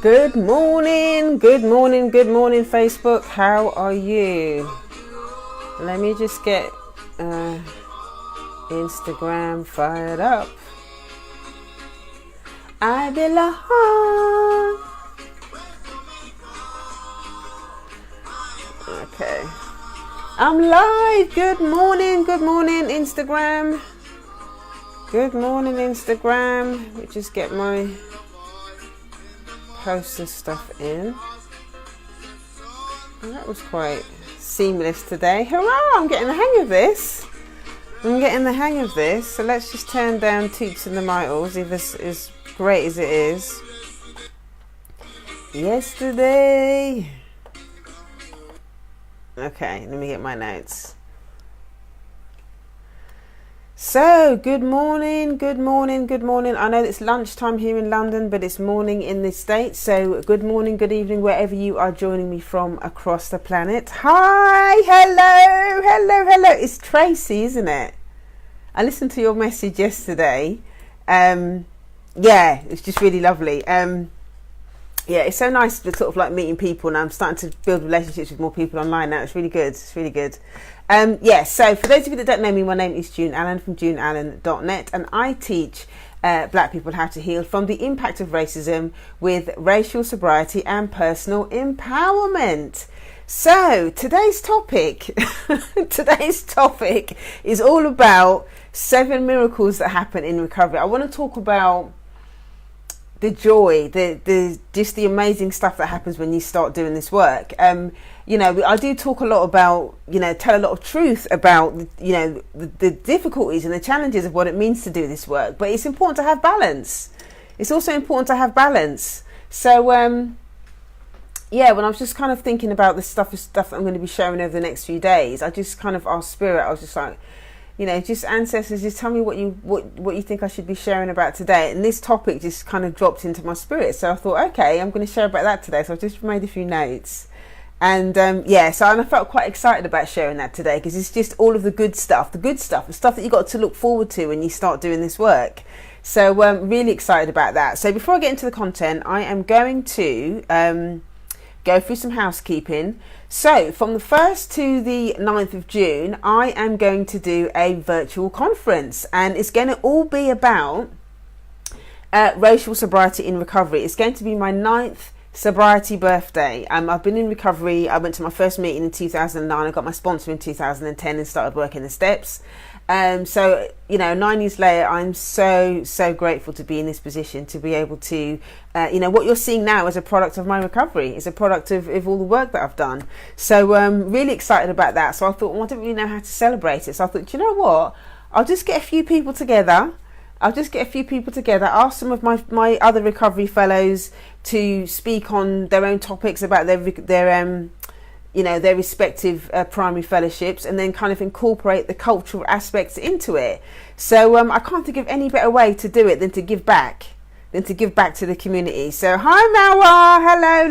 Good morning, good morning, good morning, Facebook. How are you? Let me just get Instagram fired up. I belong. Okay. I'm live. Good morning, Instagram. Good morning, Instagram. Let me just get my post and stuff in. Oh, that was quite seamless today. Hurrah! I'm getting the hang of this. So let's just turn down toots and the mitals, if it's as great as it is. Yesterday. Okay, let me get my notes. So, good morning. I know it's lunchtime here in London, but it's morning in the States. So, good morning, good evening, wherever you are joining me from across the planet. Hi, hello. It's Tracy, isn't it? I listened to your message yesterday. It's just really lovely. It's so nice to sort of like meeting people, and I'm starting to build relationships with more people online now. It's really good. So for those of you that don't know me, my name is June Allen from juneallen.net, and I teach black people how to heal from the impact of racism with racial sobriety and personal empowerment. So today's topic is all about 7 miracles that happen in recovery. I want to talk about the joy, the just the amazing stuff that happens when you start doing this work. I do talk a lot about, tell a lot of truth about, the difficulties and the challenges of what it means to do this work. But it's important to have balance. It's also important to have balance. So, when I was just kind of thinking about the stuff that I'm going to be sharing over the next few days, I just kind of asked Spirit. I was just like, just ancestors, just tell me what you think I should be sharing about today. And this topic just kind of dropped into my spirit. So I thought, okay, I'm going to share about that today. So I just made a few notes. And I felt quite excited about sharing that today, because it's just all of the stuff that you got to look forward to when you start doing this work. So I'm really excited about that. So before I get into the content, I am going to go through some housekeeping. So from the 1st to the 9th of June, I am going to do a virtual conference, and it's going to all be about racial sobriety in recovery. It's going to be my 9th sobriety birthday. I've been in recovery. I went to my first meeting in 2009. I got my sponsor in 2010 and started working the steps. 9 years later, I'm so grateful to be in this position, to be able to, what you're seeing now is a product of my recovery. It's a product of all the work that I've done. So I'm really excited about that. So I thought, I don't really know how to celebrate it. So I thought, you know what? I'll just get a few people together. Ask some of my other recovery fellows to speak on their own topics about their respective primary fellowships, and then kind of incorporate the cultural aspects into it. So I can't think of any better way to do it than to give back to the community. So hi Mawa, hello,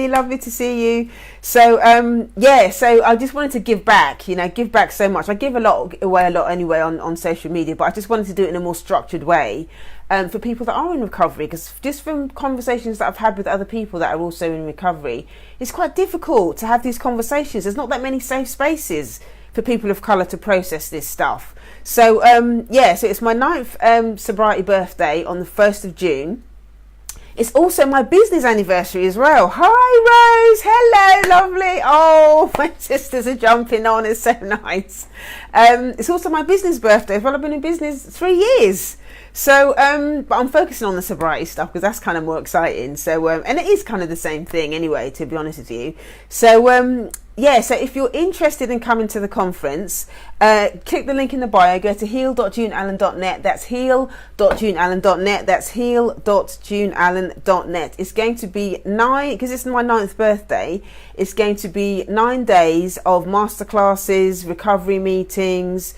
lovely to see you. So so I just wanted to give back so much. I give away a lot anyway on social media, but I just wanted to do it in a more structured way for people that are in recovery, because just from conversations that I've had with other people that are also in recovery, it's quite difficult to have these conversations. There's not that many safe spaces for people of colour to process this stuff. So so it's my 9th sobriety birthday on the 1st of June. It's also my business anniversary as well. Hi Rose, hello, lovely. Oh, my sisters are jumping on, it's so nice. It's also my business birthday as well. I've been in business 3 years. So, but I'm focusing on the sobriety stuff because that's kind of more exciting. So, and it is kind of the same thing anyway, to be honest with you. So, so if you're interested in coming to the conference, click the link in the bio, go to heal.juneallen.net. That's heal.juneallen.net. That's heal.juneallen.net. It's going to be because it's my 9th birthday, it's going to be 9 days of masterclasses, recovery meetings,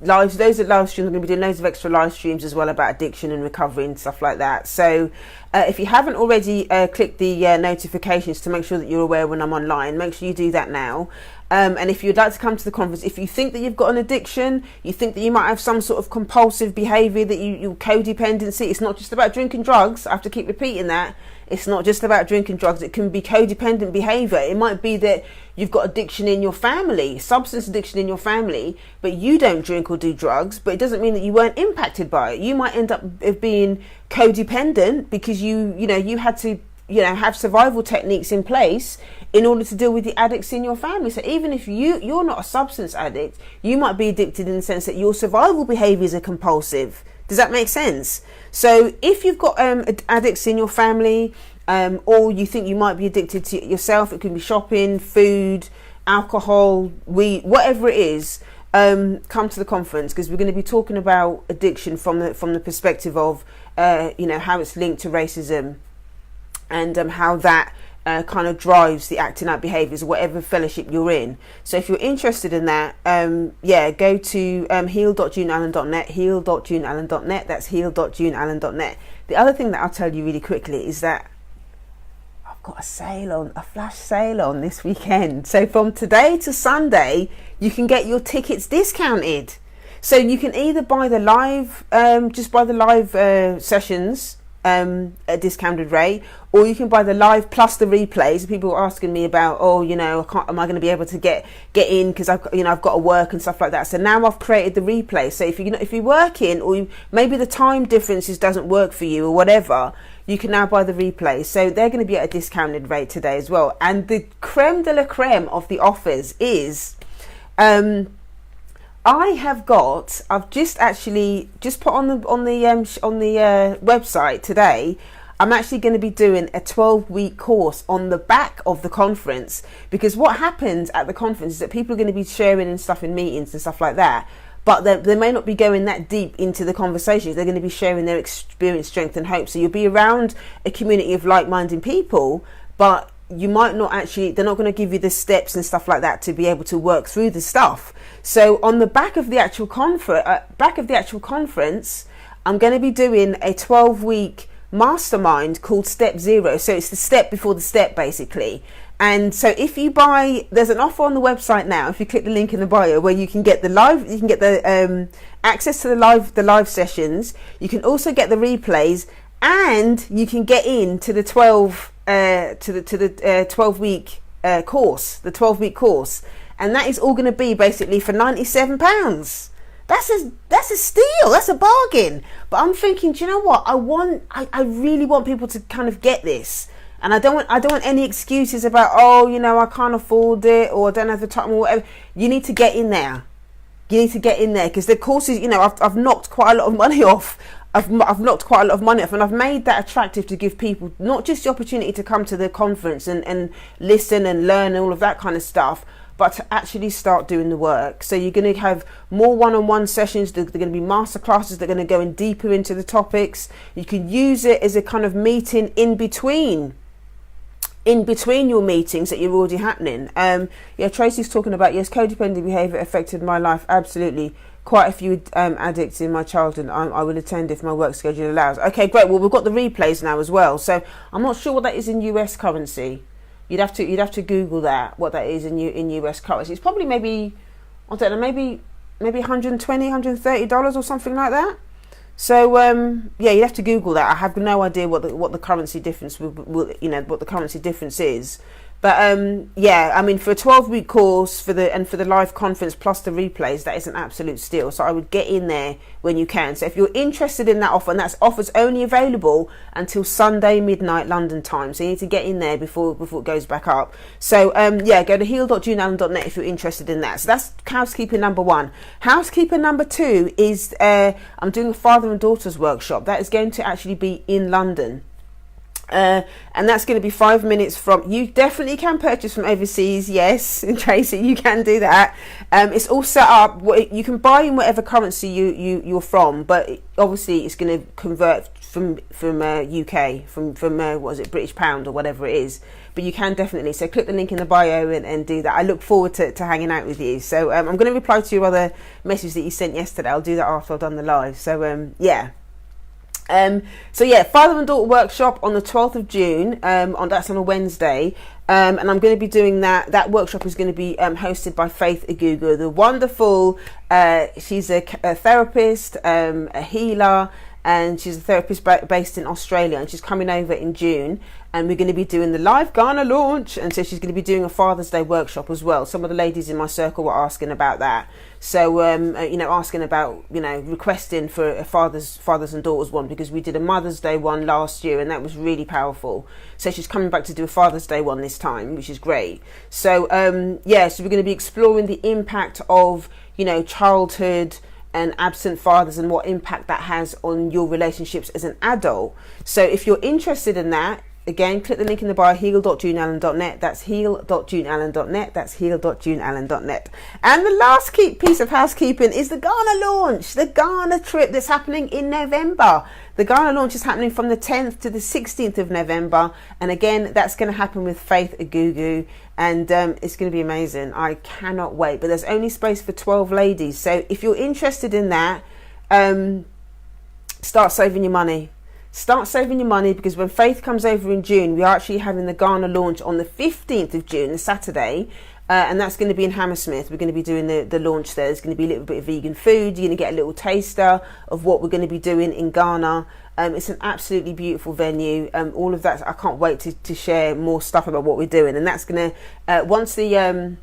lives. Those are live streams. I'm going to be doing loads of extra live streams as well about addiction and recovery and stuff like that. So if you haven't already clicked the notifications to make sure that you're aware when I'm online, make sure you do that now. And if you'd like to come to the conference, if you think that you've got an addiction, you think that you might have some sort of compulsive behaviour, that you codependency, it's not just about drinking drugs. I have to keep repeating that. It's not just about drinking drugs. It can be codependent behaviour. It might be that you've got addiction in your family, substance addiction in your family, but you don't drink or do drugs, but it doesn't mean that you weren't impacted by it. You might end up being codependent because you had to have survival techniques in place in order to deal with the addicts in your family. So even if you're not a substance addict, you might be addicted in the sense that your survival behaviours are compulsive. Does that make sense? So if you've got addicts in your family, or you think you might be addicted to yourself, it can be shopping, food, alcohol, weed, whatever it is, come to the conference, because we're going to be talking about addiction from the perspective of how it's linked to racism, and how that kind of drives the acting out behaviours, whatever fellowship you're in. So if you're interested in that, go to heal.juneallen.net, heal.juneallen.net. That's heal.juneallen.net. The other thing that I'll tell you really quickly is that I've got a flash sale on this weekend. So from today to Sunday, you can get your tickets discounted. So you can either buy the live, sessions at a discounted rate, or you can buy the live plus the replays. People are asking me about, am I going to be able to get in because I've got to work and stuff like that. So now I've created the replay. So if you're working, or maybe the time differences doesn't work for you or whatever, you can now buy the replay. So they're going to be at a discounted rate today as well. And the creme de la creme of the offers is, I've just put on the website today. I'm actually going to be doing a 12-week course on the back of the conference, because what happens at the conference is that people are going to be sharing and stuff in meetings and stuff like that, but they may not be going that deep into the conversations. They're going to be sharing their experience, strength and hope. So you'll be around a community of like-minded people, but you might not actually, they're not going to give you the steps and stuff like that to be able to work through the stuff. So on the back of the actual conference, I'm going to be doing a 12-week mastermind called Step Zero. So it's the step before the step, basically. And so if you buy, there's an offer on the website now. If you click the link in the bio, where you can get the access to the live sessions. You can also get the replays, and you can get into the 12-week course, the 12-week course, and that is all going to be basically for £97. That's a steal. That's a bargain. But I'm thinking, do you know what? I really want people to kind of get this, and I don't want any excuses about I can't afford it, or I don't have the time, or whatever. You need to get in there. You need to get in there, because the courses, I've knocked quite a lot of money off. I've knocked quite a lot of money off, and I've made that attractive to give people not just the opportunity to come to the conference and listen and learn and all of that kind of stuff, but to actually start doing the work. So you're going to have more one-on-one sessions. They're going to be masterclasses. They're going to go in deeper into the topics. You can use it as a kind of meeting in between your meetings that you're already happening. Tracy's talking about, yes, codependent behaviour affected my life. Absolutely. Quite a few addicts in my childhood. I will attend if my work schedule allows. Okay, great. Well, we've got the replays now as well. So I'm not sure what that is in US currency. You'd have to Google that, what that is in US currency. It's probably maybe $120, $130 or something like that. So you'd have to Google that. I have no idea what the currency difference what the currency difference is. But for a 12-week course for the live conference plus the replays, that is an absolute steal. So I would get in there when you can. So if you're interested in that offer, and that offer's only available until Sunday midnight London time, so you need to get in there before it goes back up. So go to heal.juneallen.net if you're interested in that. So that's housekeeping number one. Housekeeping number two is I'm doing a father and daughter's workshop. That is going to actually be in London. And that's going to be 5 minutes from. You definitely can purchase from overseas. Yes, Tracy, you can do that. It's all set up. You can buy in whatever currency you're from, but obviously it's going to convert from UK, from what is it, British pound or whatever it is. But you can definitely. So click the link in the bio and do that. I look forward to hanging out with you. So I'm going to reply to your other message that you sent yesterday. I'll do that after I've done the live. So father and daughter workshop on the 12th of June. That's on a Wednesday. And I'm going to be doing that. That workshop is going to be hosted by Faith Igugu, the wonderful, she's a therapist, a healer, and she's a therapist based in Australia, and she's coming over in June, and we're going to be doing the live Ghana launch, and so she's going to be doing a Father's Day workshop as well. Some of the ladies in my circle were asking about that, so asking about requesting for a fathers and daughters one, because we did a Mother's Day one last year and that was really powerful. So she's coming back to do a Father's Day one this time, which is great. So so we're going to be exploring the impact of childhood and absent fathers and what impact that has on your relationships as an adult. So if you're interested in that, again, click the link in the bio, heal.juneallen.net. That's heal.juneallen.net. That's heal.juneallen.net. And the last piece of housekeeping is the Ghana launch, the Ghana trip that's happening in November. The Ghana launch is happening from the 10th to the 16th of November. And again, that's going to happen with Faith Igugu. And it's going to be amazing. I cannot wait. But there's only space for 12 ladies. So if you're interested in that, start saving your money. Start saving your money, because when Faith comes over in June, we are actually having the Ghana launch on the 15th of June, the Saturday. And that's going to be in Hammersmith. We're going to be doing the launch there. There's going to be a little bit of vegan food. You're going to get a little taster of what we're going to be doing in Ghana. It's an absolutely beautiful venue. All of that, I can't wait to share more stuff about what we're doing. And that's going to, once the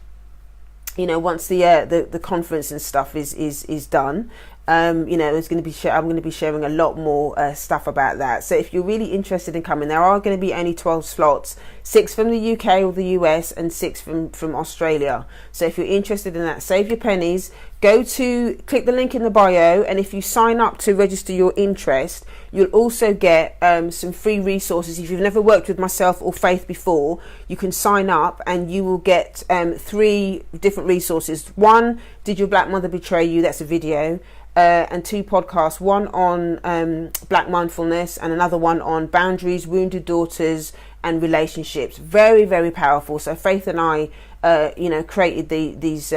conference and stuff is done, there's going to be I'm going to be sharing a lot more stuff about that. So if you're really interested in coming, there are going to be only 12 slots, 6 from the UK or the US and 6 from Australia. So if you're interested in that, save your pennies, click the link in the bio, and if you sign up to register your interest, you'll also get some free resources. If you've never worked with myself or Faith before, you can sign up and you will get 3 different resources. 1, Did Your Black Mother Betray You? That's a video. And 2 podcasts, one on Black mindfulness and another one on boundaries, wounded daughters and relationships. Very, very powerful. So Faith and I, created these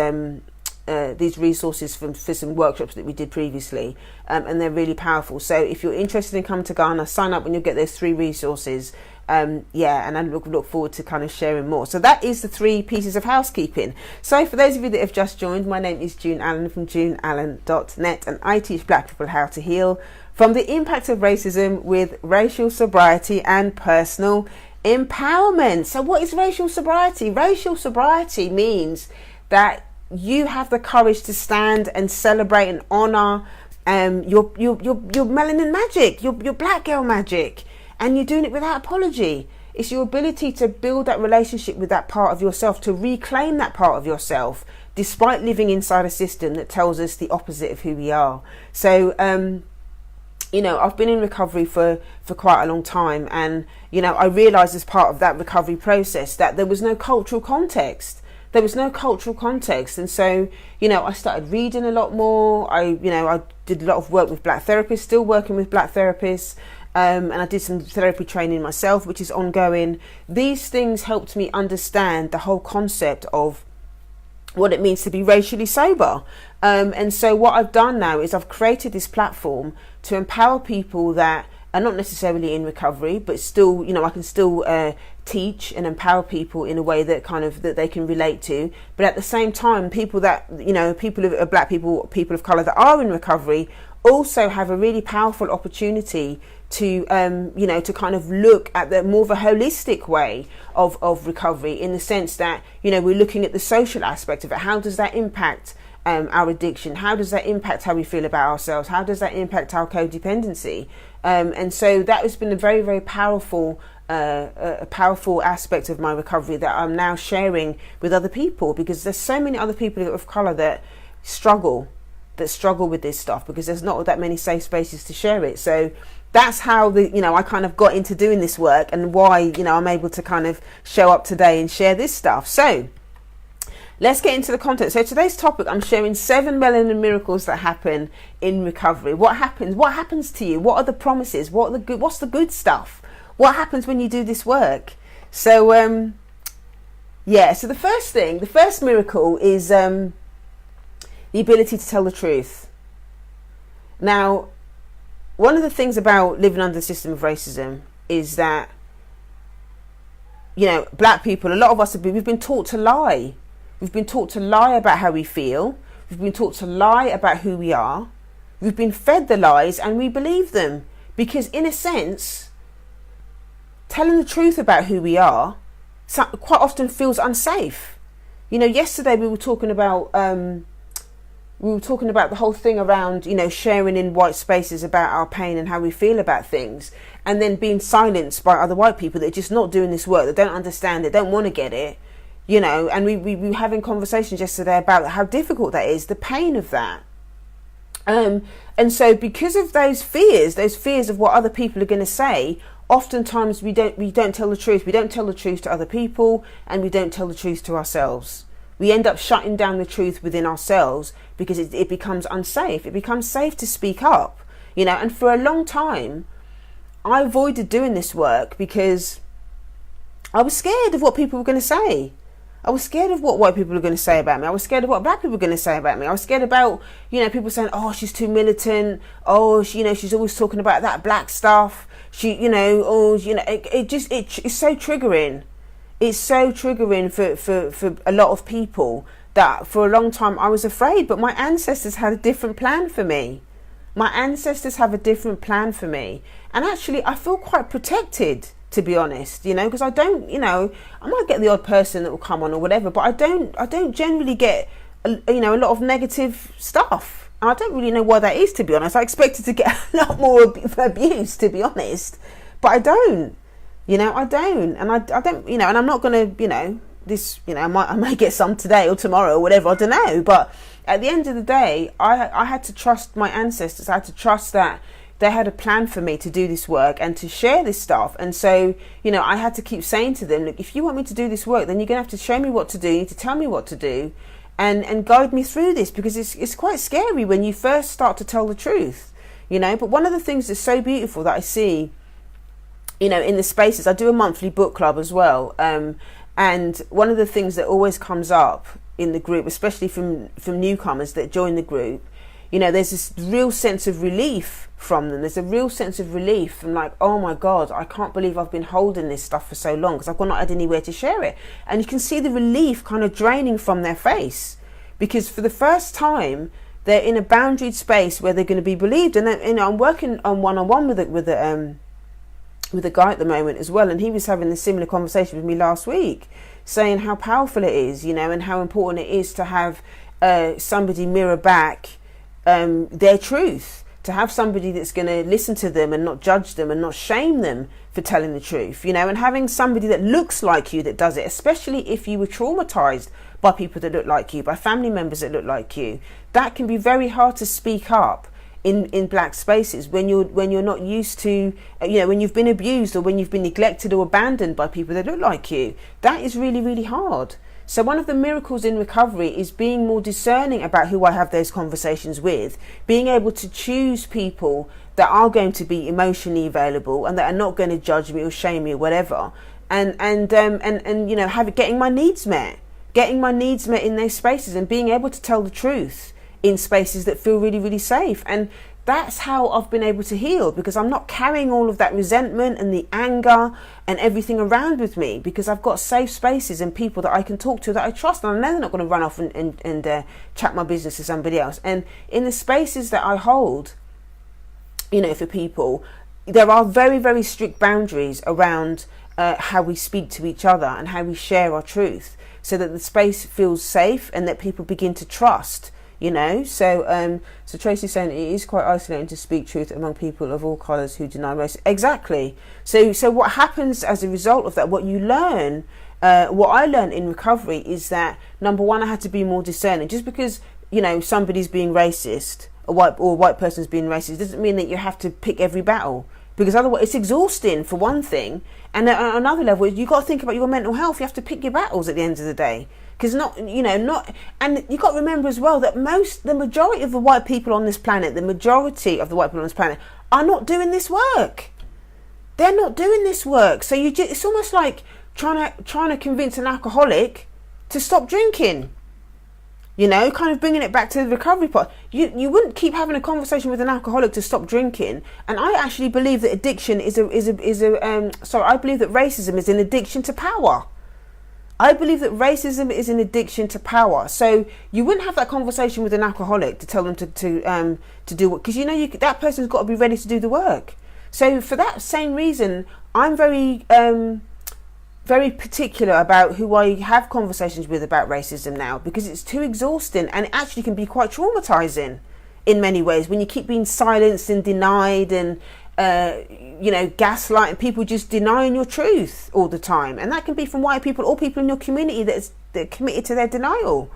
resources for some workshops that we did previously, and they're really powerful. So if you're interested in coming to Ghana, sign up and you'll get those 3 resources. And I look forward to kind of sharing more. So that is the 3 pieces of housekeeping. So for those of you that have just joined, my name is June Allen from juneallen.net, and I teach Black people how to heal from the impact of racism with racial sobriety and personal empowerment. So what is racial sobriety? Racial sobriety means that you have the courage to stand and celebrate and honor your melanin magic, your black girl magic. And you're doing it without apology. It's your ability to build that relationship with that part of yourself, to reclaim that part of yourself, despite living inside a system that tells us the opposite of who we are. So, I've been in recovery for quite a long time. And, I realised as part of that recovery process that there was no cultural context. There was no cultural context. And so, I started reading a lot more. I did a lot of work with Black therapists, still working with Black therapists. And I did some therapy training myself, which is ongoing. These things helped me understand the whole concept of what it means to be racially sober. And so what I've done now is I've created this platform to empower people that are not necessarily in recovery, but still, I can still teach and empower people in a way that that they can relate to. But at the same time, people that, Black people, people of colour that are in recovery also have a really powerful opportunity to to kind of look at the more of a holistic way of recovery, in the sense that we're looking at the social aspect of it. How does that impact our addiction? How does that impact how we feel about ourselves? How does that impact our codependency? And so that has been a very, very powerful a powerful aspect of my recovery that I'm now sharing with other people, because there's so many other people of colour that struggle with this stuff, because there's not that many safe spaces to share it. So that's how I kind of got into doing this work, and why I'm able to kind of show up today and share this stuff. So let's get into the content. So today's topic, I'm sharing 7 melanin miracles that happen in recovery. What happens to you? What are the promises? What's the good stuff? What happens when you do this work? So so the first miracle is the ability to tell the truth. Now, one of the things about living under the system of racism is that black people, a lot of us we've been taught to lie. We've been taught to lie about how we feel. We've been taught to lie about who we are. We've been fed the lies and we believe them, because in a sense, telling the truth about who we are quite often feels unsafe. Yesterday we were talking about the whole thing around, sharing in white spaces about our pain and how we feel about things, and then being silenced by other white people that are just not doing this work, that don't understand it, don't want to get it, and we were having conversations yesterday about how difficult that is, the pain of that. And so because of those fears of what other people are going to say, oftentimes we don't tell the truth. We don't tell the truth to other people, and we don't tell the truth to ourselves. We end up shutting down the truth within ourselves because it becomes unsafe. It becomes safe to speak up, and for a long time, I avoided doing this work because I was scared of what people were going to say. I was scared of what white people were going to say about me. I was scared of what black people were going to say about me. I was scared about, people saying, oh, she's too militant. Oh, she's always talking about that black stuff. It's so triggering. It's so triggering for a lot of people that for a long time I was afraid, but my ancestors had a different plan for me. My ancestors have a different plan for me. And actually I feel quite protected, to be honest, because I don't, I might get the odd person that will come on or whatever, but I don't generally get, a lot of negative stuff. And I don't really know why that is, to be honest. I expected to get a lot more abuse, to be honest, but I don't, I don't. And I don't, and I'm not going to, I might get some today or tomorrow or whatever, I don't know. But at the end of the day, I had to trust my ancestors. I had to trust that they had a plan for me to do this work and to share this stuff. And so, I had to keep saying to them, look, if you want me to do this work, then you're going to have to show me what to do. You need to tell me what to do and guide me through this, because it's quite scary when you first start to tell the truth, But one of the things that's so beautiful that I see, in the spaces, I do a monthly book club as well. And one of the things that always comes up in the group, especially from newcomers that join the group, there's this real sense of relief from them. There's a real sense of relief from like, oh my God, I can't believe I've been holding this stuff for so long because I've not had anywhere to share it. And you can see the relief kind of draining from their face, because for the first time, they're in a boundaried space where they're going to be believed. And then, I'm working on one-on-one with a guy at the moment as well, and he was having a similar conversation with me last week, saying how powerful it is, and how important it is to have somebody mirror back their truth, to have somebody that's going to listen to them and not judge them and not shame them for telling the truth, and having somebody that looks like you that does it, especially if you were traumatized by people that look like you, by family members that look like you. That can be very hard to speak up in black spaces when you're not used to, when you've been abused or when you've been neglected or abandoned by people that look like you. That is really, really hard. So one of the miracles in recovery is being more discerning about who I have those conversations with, being able to choose people that are going to be emotionally available and that are not going to judge me or shame me or whatever, and getting my needs met in those spaces, and being able to tell the truth in spaces that feel really, really safe. And that's how I've been able to heal, because I'm not carrying all of that resentment and the anger and everything around with me, because I've got safe spaces and people that I can talk to that I trust, and I know they're not going to run off and chat my business to somebody else. And in the spaces that I hold, for people, there are very, very strict boundaries around how we speak to each other and how we share our truth, so that the space feels safe and that people begin to trust. So Tracy's saying it is quite isolating to speak truth among people of all colours who deny race. Exactly. So what happens as a result of that, what you learn, what I learned in recovery is that, number one, I had to be more discerning. Just because, somebody's being racist, a white person's being racist, doesn't mean that you have to pick every battle, because otherwise it's exhausting, for one thing. And on another level, you've got to think about your mental health. You have to pick your battles at the end of the day. Because and you've got to remember as well that the majority of the white people on this planet, are not doing this work. They're not doing this work. So it's almost like trying to convince an alcoholic to stop drinking. You know, kind of bringing it back to the recovery part. You wouldn't keep having a conversation with an alcoholic to stop drinking. And I actually believe that addiction I believe that racism is an addiction to power. I believe that racism is an addiction to power. So you wouldn't have that conversation with an alcoholic to tell them to do what, because you know that person's got to be ready to do the work. So for that same reason, I'm very particular about who I have conversations with about racism now, because it's too exhausting and it actually can be quite traumatizing in many ways when you keep being silenced and denied and gaslighting people, just denying your truth all the time. And that can be from white people or people in your community that are committed to their denial.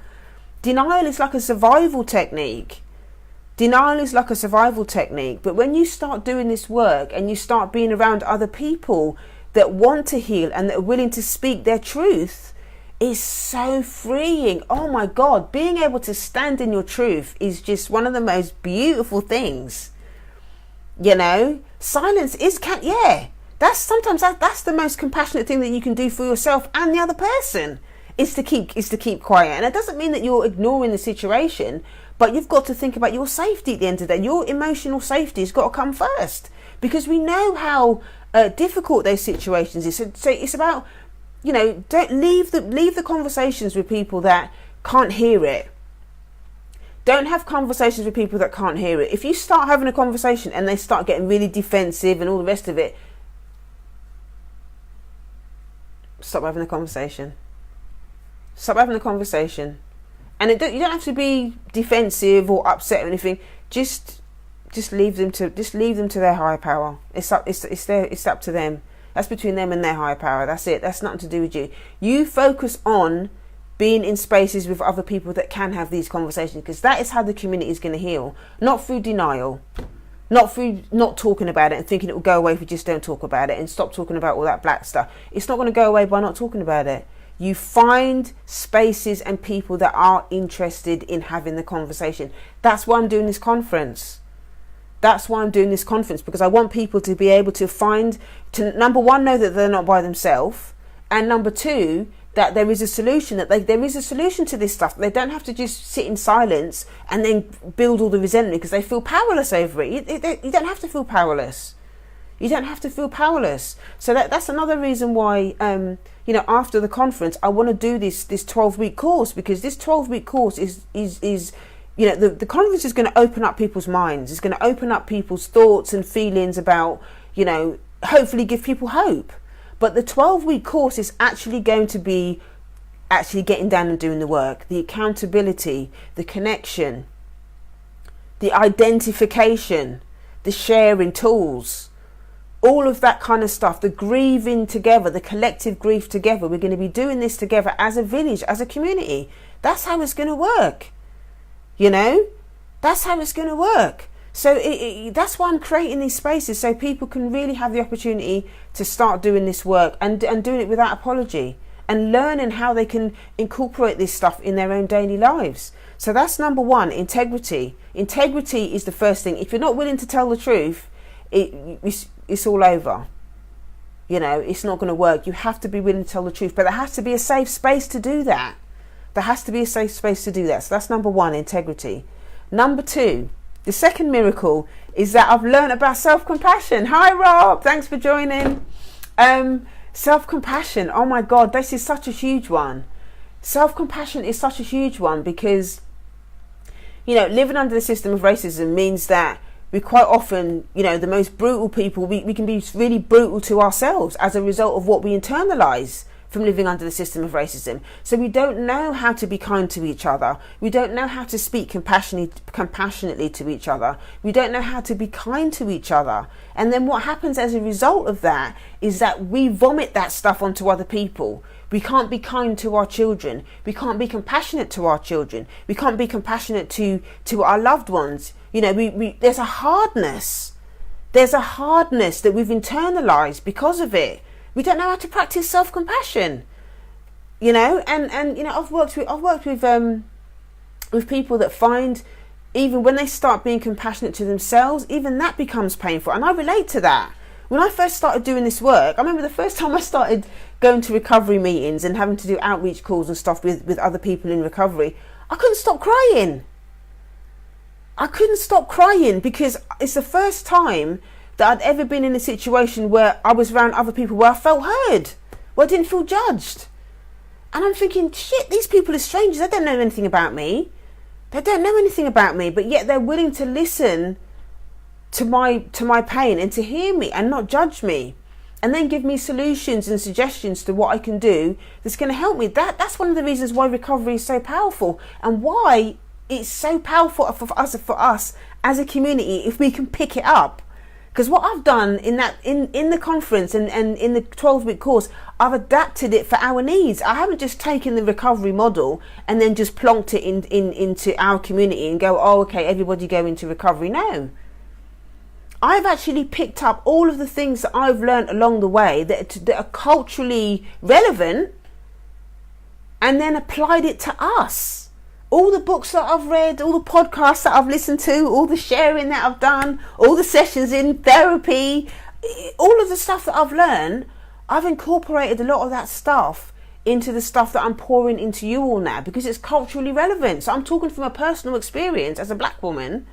Denial is like a survival technique. But when you start doing this work and you start being around other people that want to heal and that are willing to speak their truth, is so freeing. Oh my God, being able to stand in your truth is just one of the most beautiful things. You know, silence is that's the most compassionate thing that you can do for yourself and the other person, is to keep quiet. And it doesn't mean that you're ignoring the situation, but you've got to think about your safety at the end of the day. Your emotional safety has got to come first, because we know how difficult those situations is. So it's about, don't leave the conversations with people that can't hear it. Don't have conversations with people that can't hear it. If you start having a conversation and they start getting really defensive and all the rest of it, stop having the conversation. And you don't have to be defensive or upset or anything. Just leave them to their higher power. It's up to them. That's between them and their higher power. That's it. That's nothing to do with you. You focus on being in spaces with other people that can have these conversations, because that is how the community is going to heal. Not through denial, not through not talking about it and thinking it will go away if we just don't talk about it and stop talking about all that black stuff. It's not going to go away by not talking about it. You find spaces and people that are interested in having the conversation. That's why I'm doing this conference. Because I want people to be able to number one, know that they're not by themselves, and number two, that there is a solution, there is a solution to this stuff. They don't have to just sit in silence and then build all the resentment because they feel powerless over it. You don't have to feel powerless. So that's another reason why, after the conference, I want to do this 12-week course, because this 12-week course is the conference is going to open up people's minds. It's going to open up people's thoughts and feelings about, hopefully give people hope. But the 12-week course is actually going to be getting down and doing the work, the accountability, the connection, the identification, the sharing tools, all of that kind of stuff, the grieving together, the collective grief together. We're going to be doing this together as a village, as a community. That's how it's going to work. That's how it's going to work. So that's why I'm creating these spaces, so people can really have the opportunity to start doing this work and doing it without apology, and learning how they can incorporate this stuff in their own daily lives. So that's number one, integrity. Integrity is the first thing. If you're not willing to tell the truth, it's all over. It's not going to work. You have to be willing to tell the truth, but there has to be a safe space to do that. So that's number one, integrity. Number two, the second miracle is that I've learned about self-compassion. Hi, Rob. Thanks for joining. Self-compassion. Oh, my God. This is such a huge one. Self-compassion is such a huge one because, living under the system of racism means that we quite often, the most brutal people, we can be really brutal to ourselves as a result of what we internalize from living under the system of racism. So we don't know how to be kind to each other. We don't know how to speak compassionately to each other. We don't know how to be kind to each other. And then what happens as a result of that is that we vomit that stuff onto other people. We can't be kind to our children. We can't be compassionate to our children. We can't be compassionate to our loved ones. There's a hardness. There's a hardness that we've internalized because of it. We don't know how to practice self-compassion, and I've worked with people that find even when they start being compassionate to themselves, even that becomes painful. And I relate to that. When I first started doing this work, I remember the first time I started going to recovery meetings and having to do outreach calls and stuff with other people in recovery, I couldn't stop crying. I couldn't stop crying because it's the first time that I'd ever been in a situation where I was around other people where I felt heard, where I didn't feel judged. And I'm thinking, shit, these people are strangers. They don't know anything about me. They don't know anything about me, but yet they're willing to listen to my pain and to hear me and not judge me, and then give me solutions and suggestions to what I can do that's going to help me. That's one of the reasons why recovery is so powerful, and why it's so powerful for us as a community if we can pick it up. Because what I've done in the conference and in the 12-week course, I've adapted it for our needs. I haven't just taken the recovery model and then just plonked it into our community and go, oh, okay, everybody go into recovery. No. I've actually picked up all of the things that I've learned along the way that are culturally relevant, and then applied it to us. All the books that I've read, all the podcasts that I've listened to, all the sharing that I've done, all the sessions in therapy, all of the stuff that I've learned, I've incorporated a lot of that stuff into the stuff that I'm pouring into you all now, because it's culturally relevant. So I'm talking from a personal experience as a black woman,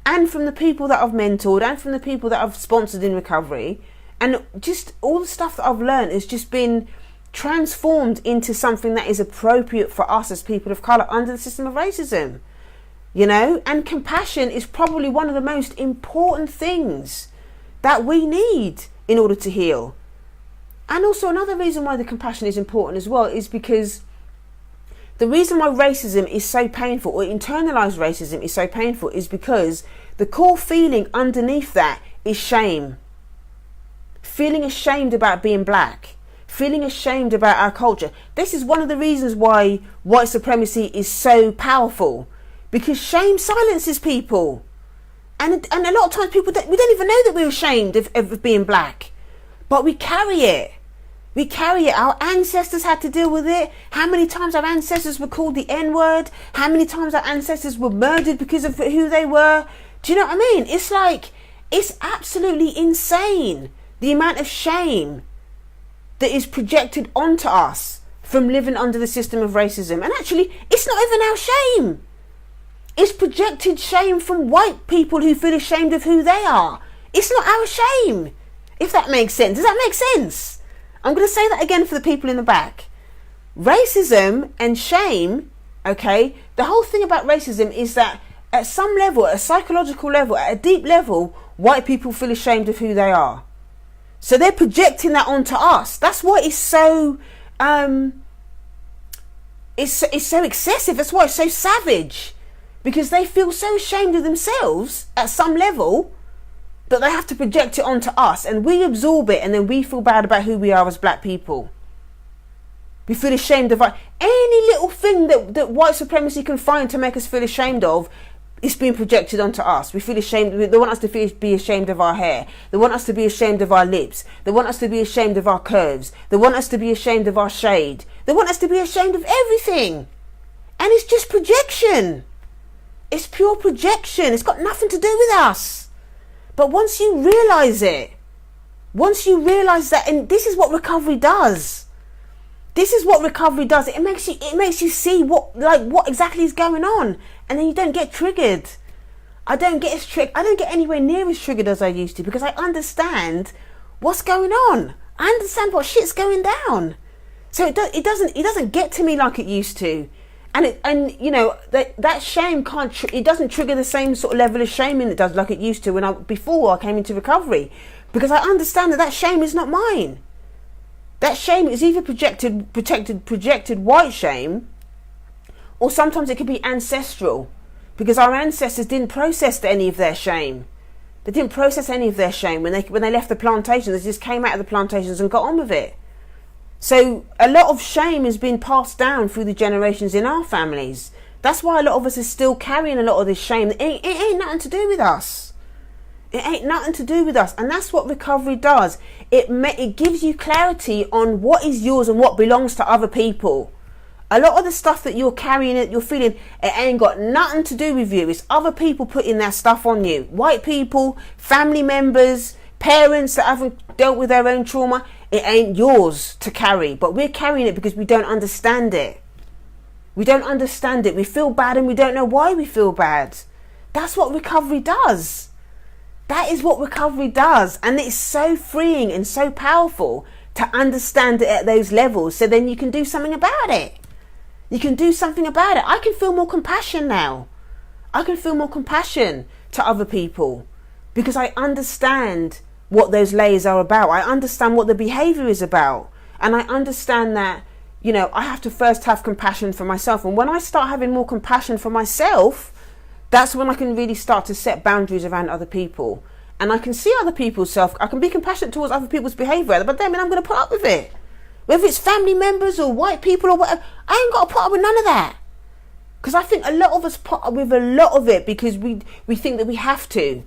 and from the people that I've mentored, and from the people that I've sponsored in recovery. And just all the stuff that I've learned has just been transformed into something that is appropriate for us as people of colour under the system of racism. You know, and compassion is probably one of the most important things that we need in order to heal. And also another reason why the compassion is important as well is because the reason why racism is so painful, or internalized racism is so painful, is because the core feeling underneath that is shame. Feeling ashamed about being black. Feeling ashamed about our culture. This is one of the reasons why white supremacy is so powerful. Because shame silences people. And a lot of times we don't even know that we're ashamed of being black. But we carry it. We carry it. Our ancestors had to deal with it. How many times our ancestors were called the N-word? How many times our ancestors were murdered because of who they were? Do you know what I mean? It's like, it's absolutely insane the amount of shame that is projected onto us from living under the system of racism. And actually, it's not even our shame. It's projected shame from white people who feel ashamed of who they are. It's not our shame, if that makes sense. Does that make sense? I'm going to say that again for the people in the back. Racism and shame, okay, the whole thing about racism is that at some level, at a psychological level, at a deep level, white people feel ashamed of who they are. So they're projecting that onto us. That's why it's so it's so excessive. That's why it's so savage, because they feel so ashamed of themselves at some level that they have to project it onto us, and we absorb it, and then we feel bad about who we are as black people. We feel ashamed of any little thing that white supremacy can find to make us feel ashamed of. It's being projected onto us. We feel ashamed. They want us to be ashamed of our hair. They want us to be ashamed of our lips. They want us to be ashamed of our curves. They want us to be ashamed of our shade. They want us to be ashamed of everything. And it's just projection. It's pure projection. It's got nothing to do with us. But once you realise it, once you realise that, and this is what recovery does. This is what recovery does. It makes you see what exactly is going on, and then you don't get triggered. I don't get anywhere near as triggered as I used to, because I understand what's going on. I understand what shit's going down. So it doesn't get to me like it used to, and you know that shame it doesn't trigger the same sort of level of shaming it does like it used to before I came into recovery, because I understand that shame is not mine. That shame is either projected white shame, or sometimes it could be ancestral, because our ancestors didn't process any of their shame. They didn't process any of their shame when they left the plantations. They just came out of the plantations and got on with it. So a lot of shame has been passed down through the generations in our families. That's why a lot of us are still carrying a lot of this shame. It ain't nothing to do with us. It ain't nothing to do with us. And that's what recovery does. It gives you clarity on what is yours and what belongs to other people. A lot of the stuff that you're carrying, you're feeling, it ain't got nothing to do with you. It's other people putting their stuff on you. White people, family members, parents that haven't dealt with their own trauma. It ain't yours to carry, but we're carrying it because we don't understand it. We don't understand it. We feel bad and we don't know why we feel bad. That's what recovery does. That is what recovery does. And it's so freeing and so powerful to understand it at those levels, so then you can do something about it. You can do something about it. I can feel more compassion now. I can feel more compassion to other people because I understand what those layers are about. I understand what the behavior is about. And I understand that, you know, I have to first have compassion for myself. And when I start having more compassion for myself, that's when I can really start to set boundaries around other people. And I can see other people's I can be compassionate towards other people's behavior, but then I'm going to put up with it. Whether it's family members or white people or whatever, I ain't got to put up with none of that. Because I think a lot of us put up with a lot of it because we think that we have to.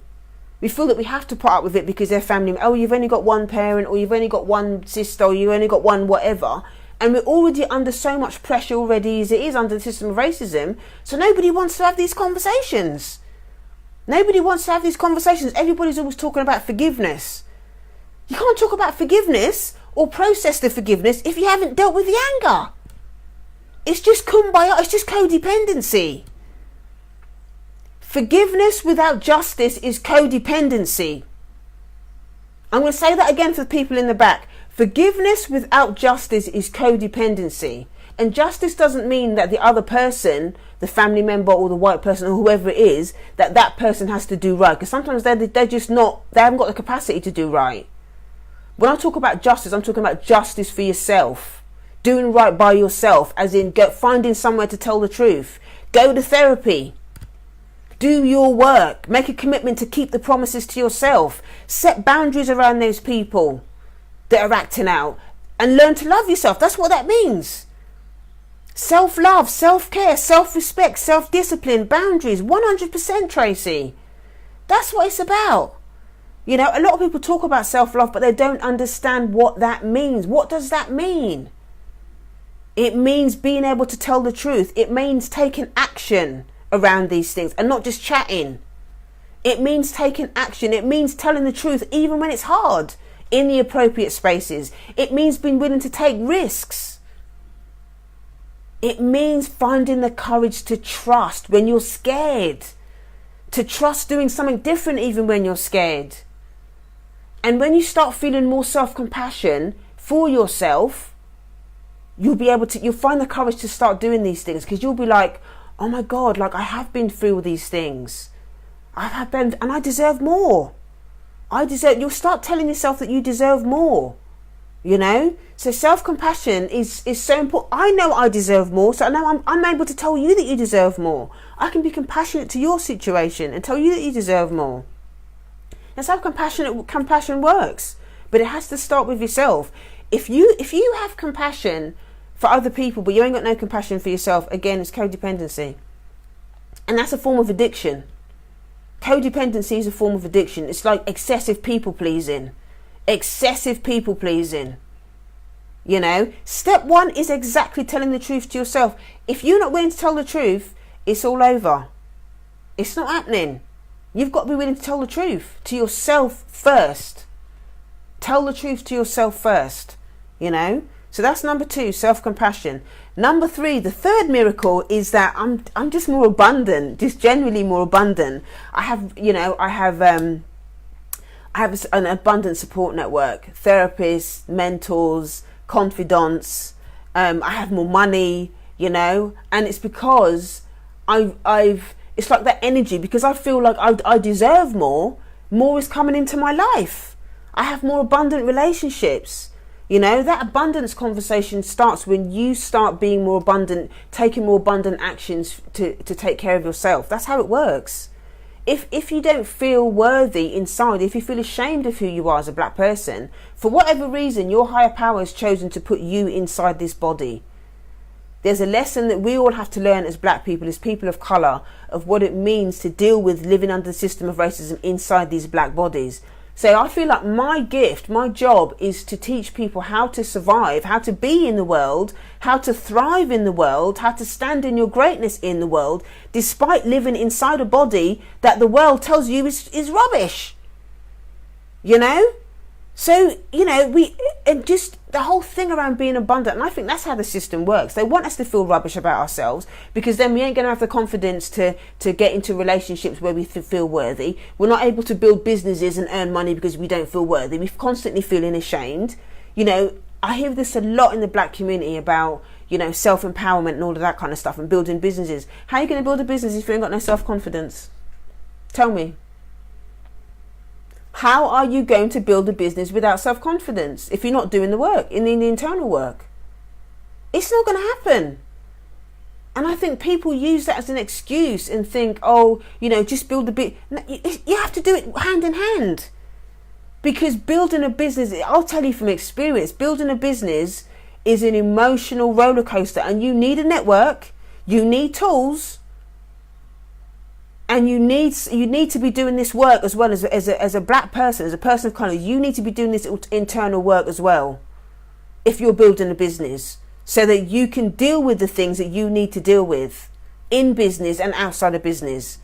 We feel that we have to put up with it because they're family. Oh, you've only got one parent, or you've only got one sister, or you've only got one whatever. And we're already under so much pressure already as it is under the system of racism. So nobody wants to have these conversations. Nobody wants to have these conversations. Everybody's always talking about forgiveness. You can't talk about forgiveness or process the forgiveness if you haven't dealt with the anger. It's just kumbaya. It's just codependency. Forgiveness without justice is codependency. I'm going to say that again for the people in the back. Forgiveness without justice is codependency. And justice doesn't mean that the other person, the family member or the white person or whoever it is, that person has to do right. Because sometimes they're just not, they haven't got the capacity to do right. When I talk about justice, I'm talking about justice for yourself. Doing right by yourself, as in finding somewhere to tell the truth. Go to therapy. Do your work. Make a commitment to keep the promises to yourself. Set boundaries around those people that are acting out. And learn to love yourself. That's what that means. Self-love, self-care, self-respect, self-discipline, boundaries. 100%, Tracy. That's what it's about. You know, a lot of people talk about self-love, but they don't understand what that means. What does that mean? It means being able to tell the truth. It means taking action around these things and not just chatting. It means taking action. It means telling the truth even when it's hard in the appropriate spaces. It means being willing to take risks. It means finding the courage to trust when you're scared. To trust doing something different even when you're scared. And when you start feeling more self-compassion for yourself, you'll find the courage to start doing these things, because you'll be like, oh my God, like I have been through all these things. And I deserve more. You'll start telling yourself that you deserve more, you know? So self-compassion is so important. I know I deserve more, so now I'm able to tell you that you deserve more. I can be compassionate to your situation and tell you that you deserve more. That's how compassion works. But it has to start with yourself. If you have compassion for other people, but you ain't got no compassion for yourself, again, it's codependency. And that's a form of addiction. Codependency is a form of addiction. It's like excessive people pleasing. Excessive people pleasing. You know, step one is exactly telling the truth to yourself. If you're not willing to tell the truth, it's all over. It's not happening. You've got to be willing to tell the truth to yourself first. Tell the truth to yourself first, you know. So that's number 2, self-compassion. Number 3, the third miracle is that I'm just more abundant, just generally more abundant. I have an abundant support network, therapists, mentors, confidants. I have more money, you know, and it's because it's like that energy, because I feel like I deserve more. More is coming into my life. I have more abundant relationships. You know, that abundance conversation starts when you start being more abundant, taking more abundant actions to take care of yourself. That's how it works. If you don't feel worthy inside, if you feel ashamed of who you are as a black person, for whatever reason, your higher power has chosen to put you inside this body. There's a lesson that we all have to learn as black people, as people of colour, of what it means to deal with living under the system of racism inside these black bodies. So I feel like my gift, my job is to teach people how to survive, how to be in the world, how to thrive in the world, how to stand in your greatness in the world, despite living inside a body that the world tells you is rubbish. You know? So, and just the whole thing around being abundant, and I think that's how the system works. They want us to feel rubbish about ourselves, because then we ain't going to have the confidence to get into relationships where we feel worthy. We're not able to build businesses and earn money because we don't feel worthy. We're constantly feeling ashamed. I hear this a lot in the black community about, self-empowerment and all of that kind of stuff, and building businesses. How are you going to build a business if you ain't got no self-confidence? Tell me. How are you going to build a business without self-confidence if you're not doing the work, in the internal work? It's not going to happen. And I think people use that as an excuse and think, just build a bit. You have to do it hand in hand. Because building a business, I'll tell you from experience, building a business is an emotional roller coaster, and you need a network, you need tools, and you need to be doing this work as well as a black person, as a person of colour. You need to be doing this internal work as well if you're building a business, so that you can deal with the things that you need to deal with in business and outside of business.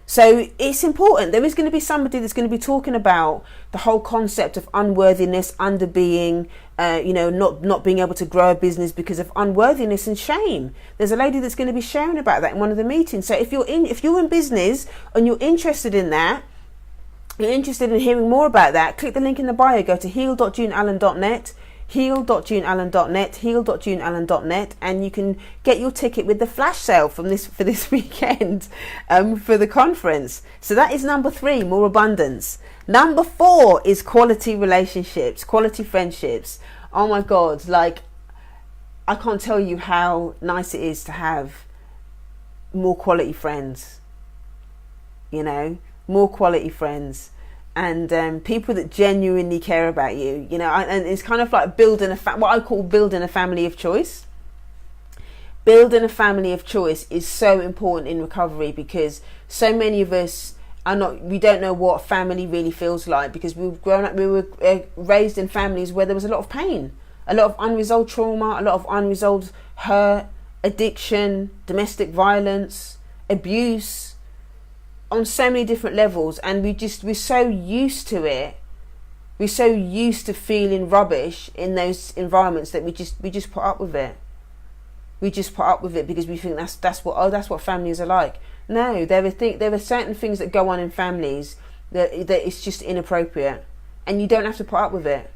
So it's important. There is going to be somebody that's going to be talking about the whole concept of unworthiness, underbeing, not being able to grow a business because of unworthiness and shame. There's a lady that's going to be sharing about that in one of the meetings. So if you're in business and you're interested in that, you're interested in hearing more about that, click the link in the bio, go to heal.juneallen.net, heal.juneallen.net, heal.juneallen.net, and you can get your ticket with the flash sale for this weekend for the conference. So that is number 3, more abundance. Number 4 is quality relationships, quality friendships. Oh my God, I can't tell you how nice it is to have more quality friends, more quality friends. And people that genuinely care about you, and it's kind of like building what I call building a family of choice. Building a family of choice is so important in recovery, because so many of us we don't know what family really feels like, because we were raised in families where there was a lot of pain, a lot of unresolved trauma, a lot of unresolved hurt, addiction, domestic violence, abuse, on so many different levels, and we're so used to it. We're so used to feeling rubbish in those environments that we just put up with it. We just put up with it because we think that's what families are like. No, there are certain things that go on in families that it's just inappropriate, and you don't have to put up with it.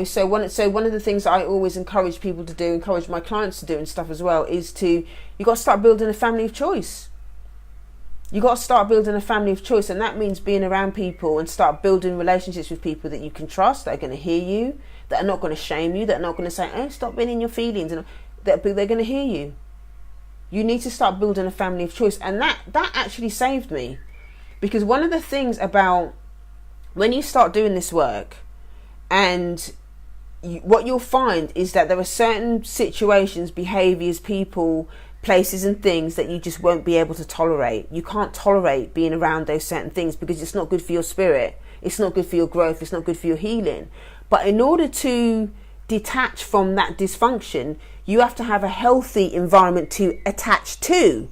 So one of the things that I always encourage people to do, encourage my clients to do and stuff as well, is you got to start building a family of choice. You got to start building a family of choice, and that means being around people and start building relationships with people that you can trust, that are going to hear you, that are not going to shame you, that are not going to say, "Oh, stop being in your feelings," and they're going to hear you. You need to start building a family of choice, and that actually saved me, because one of the things about when you start doing this work, and what you'll find is that there are certain situations, behaviours, people, places and things that you just won't be able to tolerate. You can't tolerate being around those certain things because it's not good for your spirit. It's not good for your growth. It's not good for your healing. But in order to detach from that dysfunction, you have to have a healthy environment to attach to.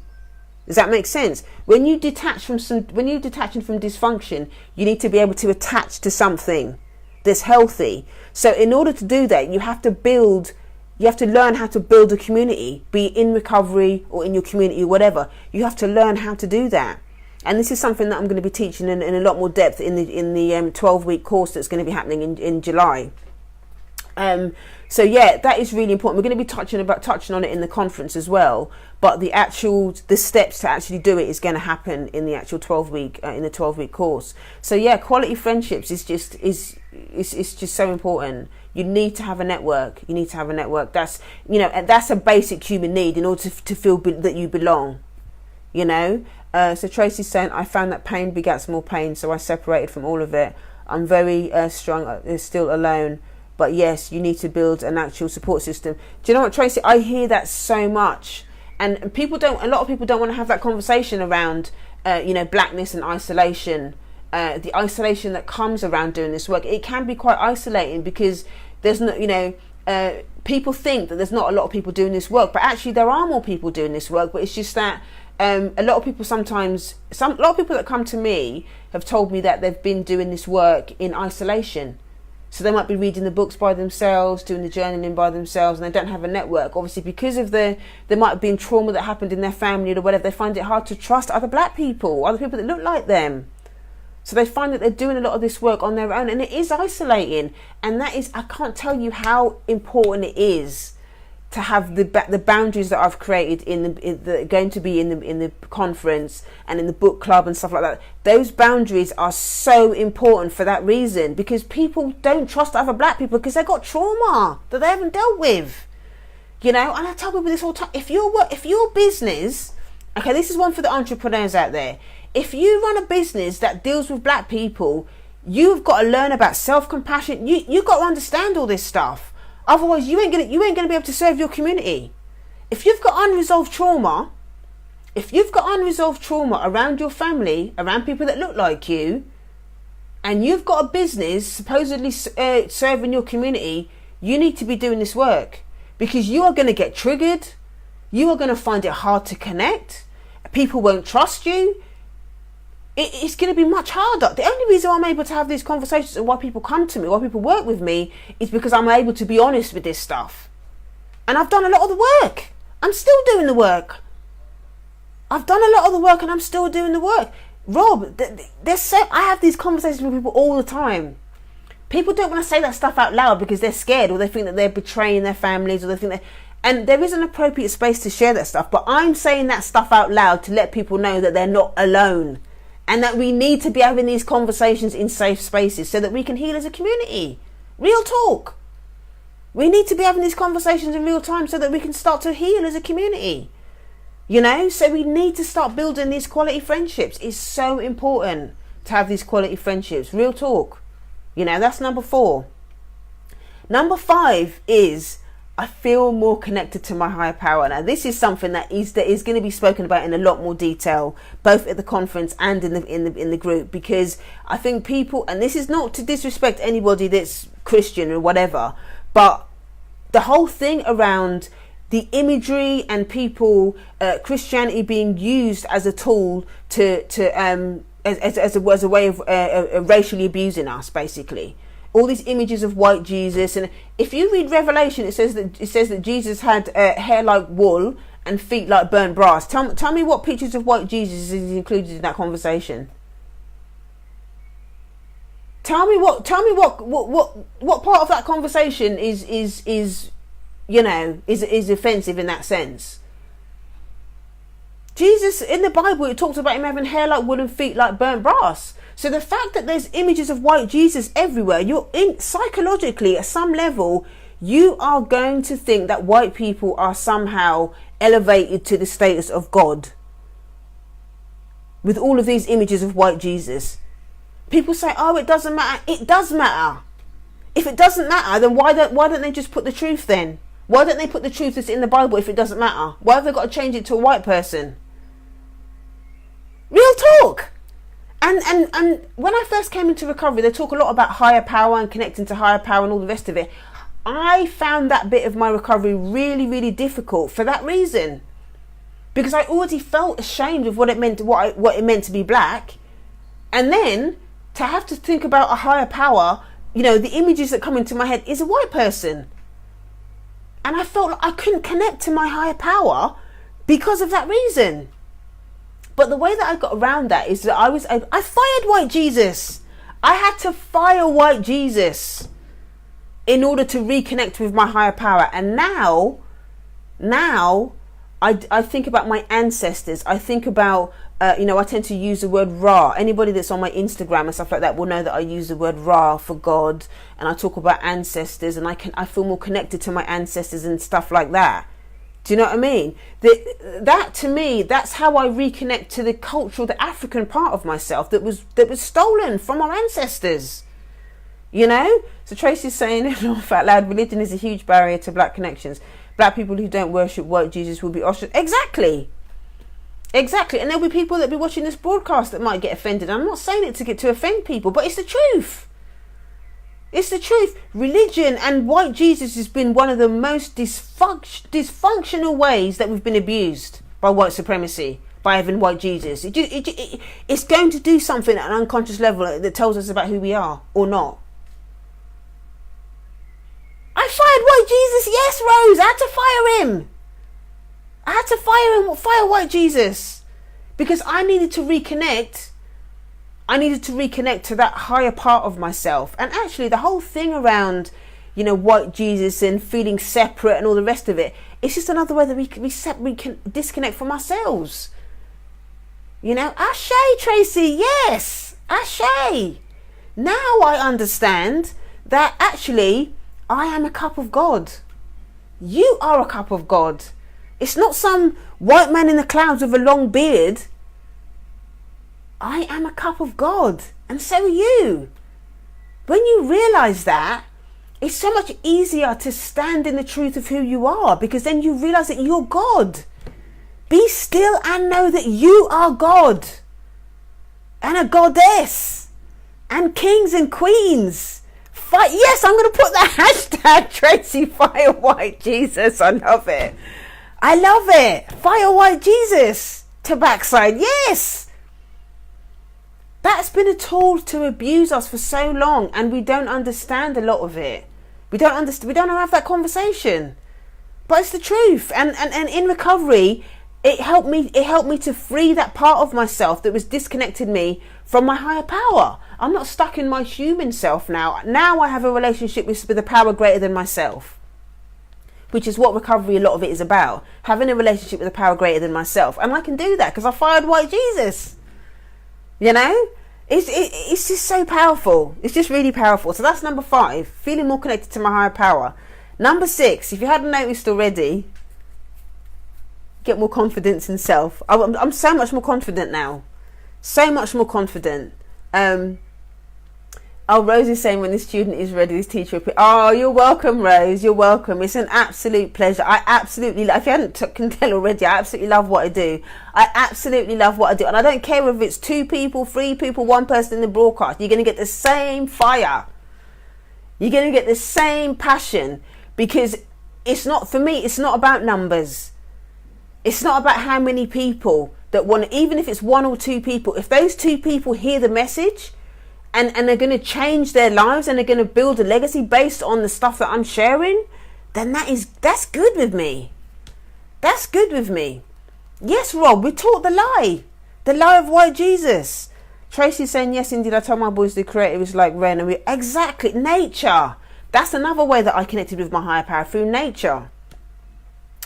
Does that make sense? When you detach from dysfunction, you need to be able to attach to something that's healthy. So in order to do that, you have to learn how to build a community, be it in recovery or in your community or whatever. You have to learn how to do that. And this is something that I'm going to be teaching in a lot more depth in the 12-week course that's going to be happening in July. So yeah, that is really important. We're going to be touching on it in the conference as well. But the steps to actually do it is going to happen in the actual 12-week course. So yeah, quality friendships is just so important. You need to have a network. That's that's a basic human need in order to feel that you belong. So Tracy's saying, I found that pain begets more pain, so I separated from all of it. I'm very strong, still alone. But yes, you need to build an actual support system. Do you know what, Tracy? I hear that so much, and a lot of people don't want to have that conversation around, blackness and isolation. The isolation that comes around doing this work. It can be quite isolating because there's no, people think that there's not a lot of people doing this work, but actually there are more people doing this work. But it's just that a lot of people that come to me have told me that they've been doing this work in isolation. So they might be reading the books by themselves, doing the journaling by themselves, and they don't have a network. Obviously, because of there might have been trauma that happened in their family or whatever, they find it hard to trust other black people, other people that look like them. So they find that they're doing a lot of this work on their own, and it is isolating. And that is, I can't tell you how important it is to have the boundaries that I've created going to be in the conference and in the book club and stuff like that. Those boundaries are so important for that reason, because people don't trust other black people because they've got trauma that they haven't dealt with, and I tell people this all the time. If your business, okay, this is one for the entrepreneurs out there. If you run a business that deals with black people, you've got to learn about self-compassion. You've got to understand all this stuff. Otherwise, you ain't gonna be able to serve your community. If you've got unresolved trauma around your family, around people that look like you, and you've got a business supposedly serving your community, you need to be doing this work, because you are going to get triggered. You are going to find it hard to connect. People won't trust you. It's going to be much harder. The only reason I'm able to have these conversations and why people come to me, why people work with me, is because I'm able to be honest with this stuff. And I've done a lot of the work. I'm still doing the work. I've done a lot of the work and I'm still doing the work. Rob, I have these conversations with people all the time. People don't want to say that stuff out loud because they're scared, or they think that they're betraying their families, or they think and there is an appropriate space to share that stuff. But I'm saying that stuff out loud to let people know that they're not alone. And that we need to be having these conversations in safe spaces so that we can heal as a community. Real talk. We need to be having these conversations in real time so that we can start to heal as a community. So we need to start building these quality friendships. It's so important to have these quality friendships. Real talk. That's number 4. Number 5 is, I feel more connected to my higher power. Now, this is something that is going to be spoken about in a lot more detail, both at the conference and in the group, because I think people, and this is not to disrespect anybody that's Christian or whatever, but the whole thing around the imagery and people, Christianity being used as a tool as a way of racially abusing us, basically. All these images of white Jesus, and if you read Revelation, it says that Jesus had hair like wool and feet like burnt brass. Tell me what pictures of white Jesus is included in that conversation. Tell me what part of that conversation is offensive in that sense. Jesus in the Bible, it talks about him having hair like wool and feet like burnt brass. So the fact that there's images of white Jesus everywhere, psychologically at some level, you are going to think that white people are somehow elevated to the status of God. With all of these images of white Jesus. People say, oh, it doesn't matter. It does matter. If it doesn't matter, then why don't they just put the truth then? Why don't they put the truth that's in the Bible if it doesn't matter? Why have they got to change it to a white person? Real talk. And when I first came into recovery, they talk a lot about higher power and connecting to higher power and all the rest of it. I found that bit of my recovery really, really difficult for that reason. Because I already felt ashamed of what it meant to be black. And then to have to think about a higher power, the images that come into my head is a white person. And I felt like I couldn't connect to my higher power because of that reason. But the way that I got around that is that I fired white Jesus. I had to fire white Jesus in order to reconnect with my higher power. And now I think about my ancestors. I think about, I tend to use the word Ra. Anybody that's on my Instagram and stuff like that will know that I use the word Ra for God. And I talk about ancestors, and I feel more connected to my ancestors and stuff like that. Do you know what I mean? That to me, that's how I reconnect to the cultural, the African part of myself that was stolen from our ancestors. So Tracy's saying, out loud, religion is a huge barrier to black connections. Black people who don't worship white Jesus will be ostracized. Exactly. And there'll be people that be watching this broadcast that might get offended. I'm not saying it to offend people, but it's the truth. It's the truth. Religion and white Jesus has been one of the most dysfunctional ways that we've been abused by white supremacy, by having white Jesus. It's going to do something at an unconscious level that tells us about who we are or not. I fired white Jesus. Yes, Rose. I had to fire him. I had to fire white Jesus, because I needed to reconnect. I needed to reconnect to that higher part of myself. And actually, the whole thing around, white Jesus and feeling separate and all the rest of it, it's just another way that we can disconnect from ourselves. Ashe, Tracy. Yes, Ashe. Now I understand that actually I am a cup of God. You are a cup of God. It's not some white man in the clouds with a long beard. I am a cup of God, and so are you. When you realise that, it's so much easier to stand in the truth of who you are, because then you realise that you're God. Be still and know that you are God, and a goddess, and kings and queens. Yes, I'm going to put the hashtag Tracy Fire White Jesus. I love it. I love it. Fire White Jesus to backside. Yes. That's been a tool to abuse us for so long, and we don't understand a lot of it. We don't have that conversation. But it's the truth. And in recovery, it helped me to free that part of myself that was disconnected me from my higher power. I'm not stuck in my human self now. Now I have a relationship with a power greater than myself, which is what recovery, a lot of it is about. Having a relationship with a power greater than myself. And I can do that because I fired white Jesus. It's just so powerful. It's just really powerful. So that's number 5, feeling more connected to my higher power. Number 6, if you hadn't noticed already, get more confidence in self. I'm so much more confident now. So much more confident. Rose is saying when the student is ready, this teacher will... Oh, you're welcome, Rose. You're welcome. It's an absolute pleasure. I absolutely... If you can tell already, I absolutely love what I do. I absolutely love what I do. And I don't care whether it's 2 people, 3 people, 1 person in the broadcast. You're going to get the same fire. You're going to get the same passion. Because it's not... For me, it's not about numbers. It's not about how many people that want... Even if it's 1 or 2 people. If those 2 people hear the message... And they're going to change their lives and they're going to build a legacy based on the stuff that I'm sharing, then that's good with me. That's good with me. Yes, Rob, we taught the lie of white Jesus. Tracy's saying, yes, indeed, I told my boys the creator was like rain. And exactly, nature. That's another way that I connected with my higher power, through nature.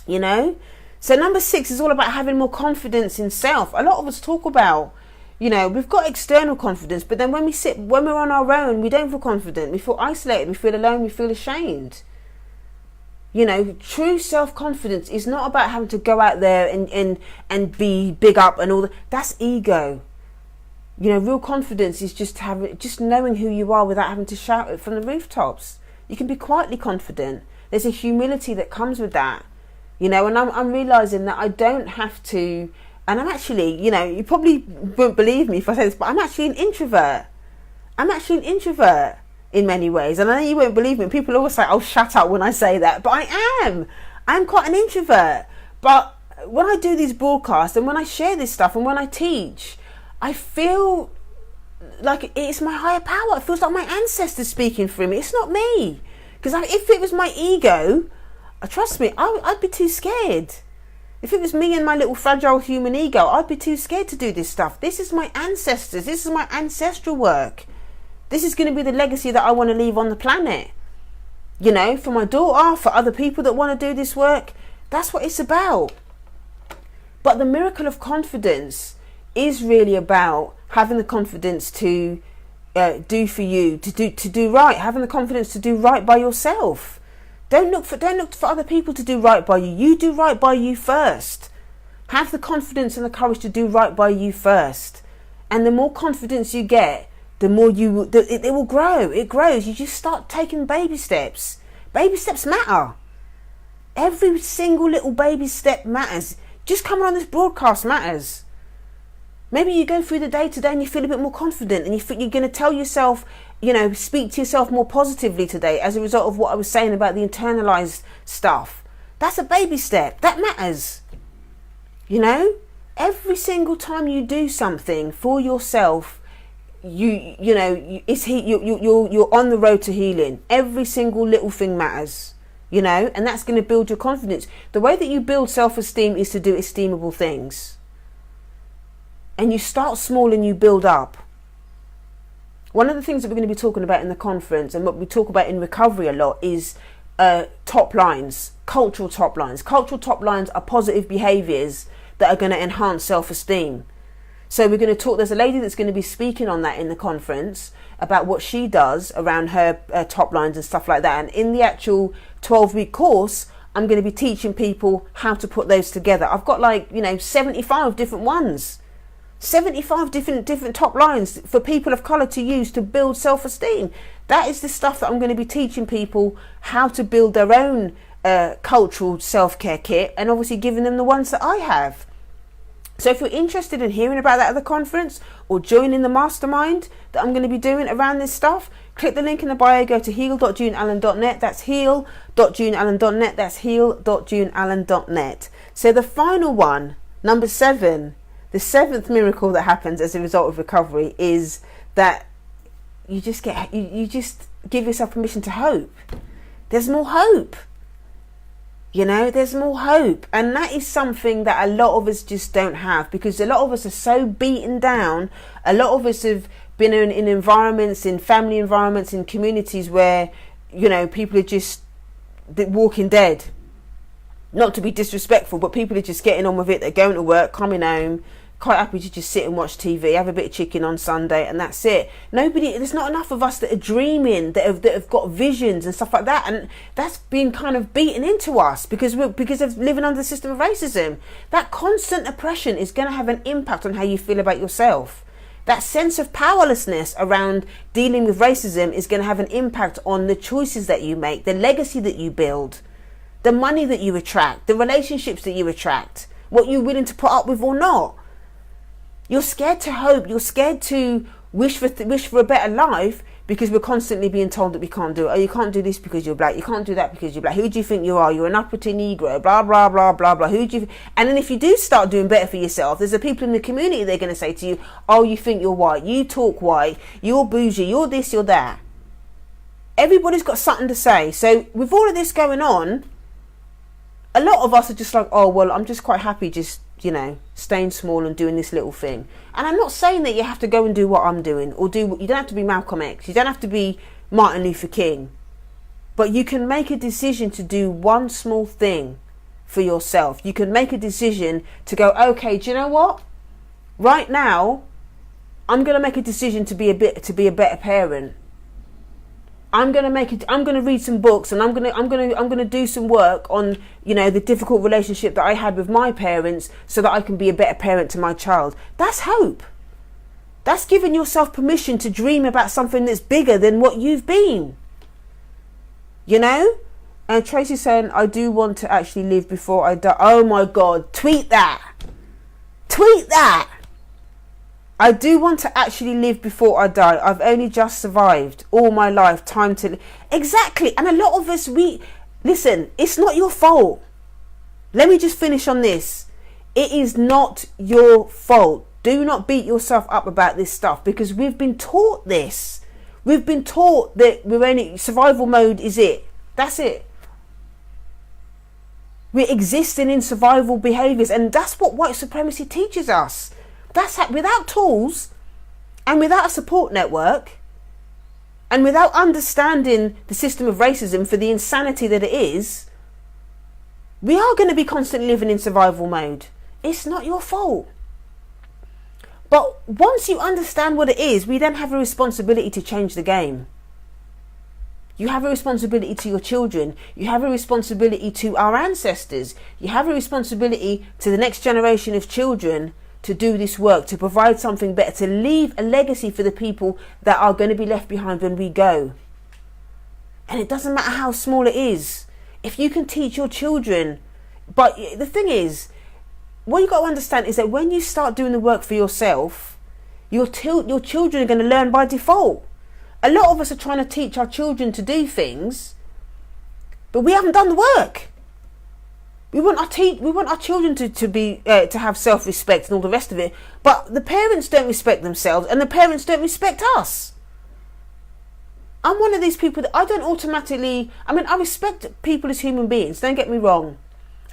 So number 6 is all about having more confidence in self. A lot of us talk about, we've got external confidence, but then when we're on our own, we don't feel confident. We feel isolated. We feel alone. We feel ashamed. True self-confidence is not about having to go out there and be big up and all that. That's ego. Real confidence is just knowing who you are without having to shout it from the rooftops. You can be quietly confident. There's a humility that comes with that. And I'm realizing that I don't have to. And I'm actually, you probably won't believe me if I say this, but I'm actually an introvert. In many ways. And I know you won't believe me. People always say, oh, shut up when I say that. But I am. I'm quite an introvert. But when I do these broadcasts and when I share this stuff and when I teach, I feel like it's my higher power. It feels like my ancestors speaking through me. It's not me. Because if it was my ego, trust me, I'd be too scared. If it was me and my little fragile human ego, I'd be too scared to do this stuff. This is my ancestors. This is my ancestral work. This is going to be the legacy that I want to leave on the planet. For my daughter, for other people that want to do this work. That's what it's about. But the miracle of confidence is really about having the confidence to do for you, to do right, having the confidence to do right by yourself. Don't look for other people to do right by you. You do right by you first. Have the confidence and the courage to do right by you first. And the more confidence you get, the more it will grow. It grows. You just start taking baby steps. Baby steps matter. Every single little baby step matters. Just coming on this broadcast matters. Maybe you go through the day today and you feel a bit more confident and you're going to tell yourself, speak to yourself more positively today as a result of what I was saying about the internalized stuff. That's a baby step. That matters. every single time you do something for yourself, you're on the road to healing. Every single little thing matters, and that's going to build your confidence. The way that you build self-esteem is to do esteemable things. And you start small and you build up. One of the things that we're going to be talking about in the conference, and what we talk about in recovery a lot, is top lines, cultural top lines. Cultural top lines are positive behaviours that are going to enhance self-esteem. So we're going to talk, there's a lady that's going to be speaking on that in the conference about what she does around her top lines and stuff like that. And in the actual 12-week course, I'm going to be teaching people how to put those together. I've got 75 different ones. 75 different top lines for people of colour to use to build self-esteem. That is the stuff that I'm going to be teaching people how to build their own cultural self-care kit, and obviously giving them the ones that I have. So if you're interested in hearing about that at the conference or joining the mastermind that I'm going to be doing around this stuff, click the link in the bio, go to heal.juneallen.net. That's heal.juneallen.net. That's heal.juneallen.net. So the final one, number 7, the 7th miracle that happens as a result of recovery is that you just give yourself permission to hope. There's more hope. There's more hope. And that is something that a lot of us just don't have, because a lot of us are so beaten down. A lot of us have been in environments, in family environments, in communities where, people are just walking dead. Not to be disrespectful, but people are just getting on with it. They're going to work, coming home, quite happy to just sit and watch TV, have a bit of chicken on Sunday, and that's it. There's not enough of us that are dreaming, that have got visions and stuff like that, and that's been kind of beaten into us because of living under the system of racism. That constant oppression is going to have an impact on how you feel about yourself. That sense of powerlessness around dealing with racism is going to have an impact on the choices that you make, the legacy that you build, the money that you attract, the relationships that you attract, what you're willing to put up with or not. You're scared to hope. You're scared to wish for a better life because we're constantly being told that we can't do it. Oh, you can't do this because you're black. You can't do that because you're black. Who do you think you are? You're an uppity Negro. Blah blah blah blah blah. And then if you do start doing better for yourself, there's the people in the community. They're going to say to you, "Oh, you think you're white? You talk white. You're bougie. You're this. You're that." Everybody's got something to say. So with all of this going on, a lot of us are just like, "Oh well, I'm just quite happy just." Staying small and doing this little thing. And I'm not saying that you have to go and do what I'm doing, or you don't have to be Malcolm X, you don't have to be Martin Luther King, but you can make a decision to do one small thing for yourself. You can make a decision to go, okay, do you know what? Right now, I'm going to make a decision to be a better parent. I'm going to read some books, and I'm going to do some work on, the difficult relationship that I had with my parents so that I can be a better parent to my child. That's hope. That's giving yourself permission to dream about something that's bigger than what you've been. And Tracy's saying, I do want to actually live before I die. Oh my God, tweet that. Tweet that. I do want to actually live before I die. I've only just survived all my life. Time to... Exactly. And a lot of us, listen, it's not your fault. Let me just finish on this. It is not your fault. Do not beat yourself up about this stuff, because we've been taught this. We've been taught that survival mode is it. That's it. We're existing in survival behaviours, and that's what white supremacy teaches us. Without tools and without a support network and without understanding the system of racism for the insanity that it is, we are going to be constantly living in survival mode. It's not your fault. But once you understand what it is, we then have a responsibility to change the game. You have a responsibility to your children. You have a responsibility to our ancestors. You have a responsibility to the next generation of children to do this work, to provide something better, to leave a legacy for the people that are going to be left behind when we go. And it doesn't matter how small it is. If you can teach your children, but the thing is, what you got to understand is that when you start doing the work for yourself, your children are going to learn by default. A lot of us are trying to teach our children to do things, but we haven't done the work. We want our children to be to have self-respect and all the rest of it. But the parents don't respect themselves, and the parents don't respect us. I'm one of these people that I don't automatically. I mean, I respect people as human beings. Don't get me wrong.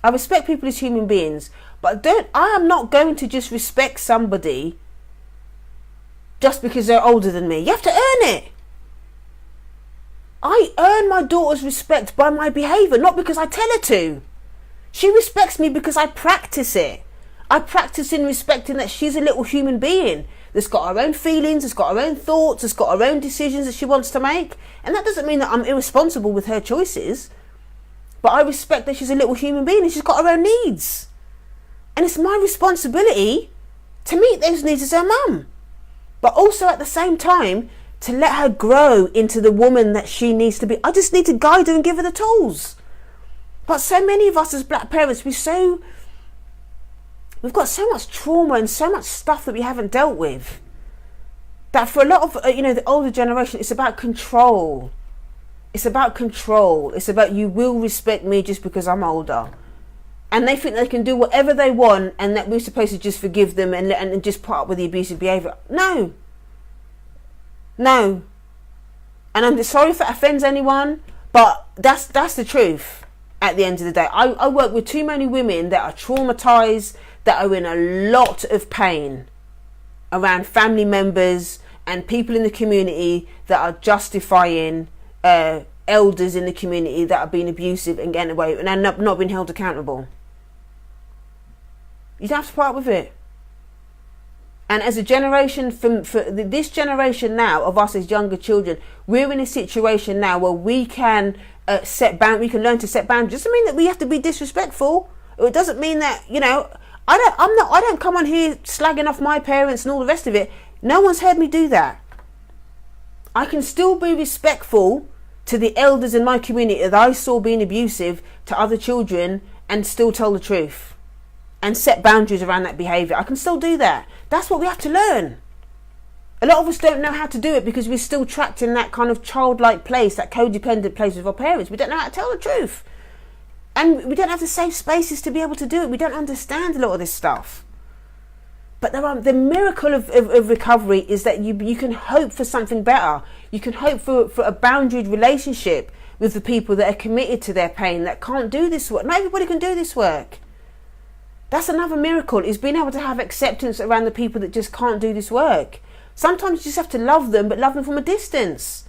I respect people as human beings, but I am not going to just respect somebody just because they're older than me. You have to earn it. I earn my daughter's respect by my behaviour, not because I tell her to. She respects me because I practice it. I practice in respecting that she's a little human being that's got her own feelings, that's got her own thoughts, that's got her own decisions that she wants to make. And that doesn't mean that I'm irresponsible with her choices. But I respect that she's a little human being and she's got her own needs. And it's my responsibility to meet those needs as her mum. But also at the same time, to let her grow into the woman that she needs to be. I just need to guide her and give her the tools. But so many of us as black parents, we've got so much trauma and so much stuff that we haven't dealt with, that for a lot of the older generation, it's about control. It's about control. It's about, you will respect me just because I'm older, and they think they can do whatever they want, and that we're supposed to just forgive them and just put up with the abusive behaviour. No, and I'm sorry if it offends anyone, but that's the truth. At the end of the day, I work with too many women that are traumatized, that are in a lot of pain around family members and people in the community that are justifying elders in the community that are being abusive and getting away and are not being held accountable. You don't have to put up with it. And as a generation, for this generation now of us as younger children, we're in a situation now where we can we can learn to set boundaries. It doesn't mean that we have to be disrespectful. It doesn't mean that, I don't come on here slagging off my parents and all the rest of it. No one's heard me do that. I can still be respectful to the elders in my community that I saw being abusive to other children and still tell the truth and set boundaries around that behaviour. I can still do that. That's what we have to learn. A lot of us don't know how to do it because we're still trapped in that kind of childlike place, that codependent place with our parents. We don't know how to tell the truth. And we don't have the safe spaces to be able to do it. We don't understand a lot of this stuff. But the miracle of recovery is that you can hope for something better. You can hope for a boundaried relationship with the people that are committed to their pain, that can't do this work. Not everybody can do this work. That's another miracle, is being able to have acceptance around the people that just can't do this work. Sometimes you just have to love them, but love them from a distance.